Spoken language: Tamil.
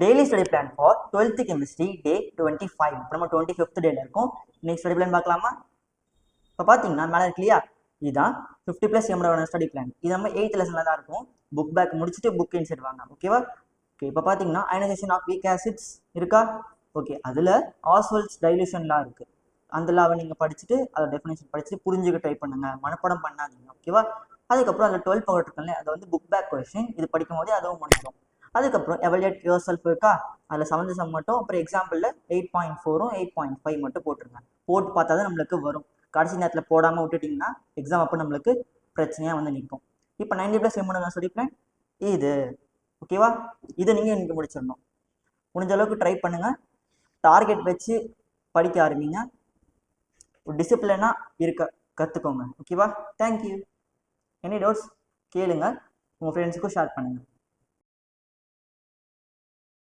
Daily study plan for 12th chemistry day 25. இப்போ நம்ம 25th டேல இருக்கோம். இன்னைக்கு ஸ்டடி பிளான் பார்க்கலாமா? இப்போ பார்த்தீங்கன்னா மேலே இருக்கு இல்லையா, இதுதான் 50+ எம்மோட ஸ்டடி பிளான். இது நம்ம 8th லெசனில் தான் இருக்கும். புக் பேக் முடிச்சுட்டு புக் இன்செட் வாங்க, ஓகேவா? ஓகே, இப்போ பார்த்தீங்கன்னா அயனைசேஷன் ஆஃப் வீக் ஆசிட்ஸ் இருக்கா? ஓகே, அதில் ஆஸ்வால்ட்ஸ் டைலூஷன்லாம் இருக்குது. அந்த லாவை நீங்கள் படிச்சுட்டு அதோட டெஃபினேஷன் படிச்சுட்டு புரிஞ்சுக்க ட்ரை பண்ணுங்க, மனப்பாடம் பண்ணாதீங்க, ஓகேவா? அதுக்கப்புறம் அதில் 12 பவர் இருக்குல்ல, அதை வந்து புக் பேக் கொஸ்டின் இது படிக்கும் போதே அதுவும் முடிஞ்சிடும். அதுக்கப்புறம் எவல்யூட் யுவர் செல்ஃப் இருக்கா, அதில் 7th சம் மட்டும், அப்புறம் எக்ஸாம்பிளில் 8.4ம் 8.5 மட்டும் போட்டுருங்க. போட்டு பார்த்தா தான் நம்மளுக்கு வரும். கடைசி நேரத்தில் போடாமல் விட்டுட்டிங்கன்னா எக்ஸாம் அப்போ நம்மளுக்கு பிரச்சனையாக வந்து நிற்கும். இப்போ 90+ எம்மோட ஸ்டடி பிளான் இது, ஓகேவா? இதை நீங்கள் இன்னைக்கு முடிச்சிடணும். முடிஞ்ச அளவுக்கு ட்ரை பண்ணுங்கள், டார்கெட் வச்சு படிக்க ஆரம்பிங்க, டிசிப்ளினாக இருக்க கற்றுக்கோங்க, ஓகேவா? தேங்க்யூ. எனி டவுட்ஸ் கேளுங்க, உங்கள் ஃப்ரெண்ட்ஸுக்கும் ஷேர் பண்ணுங்கள்.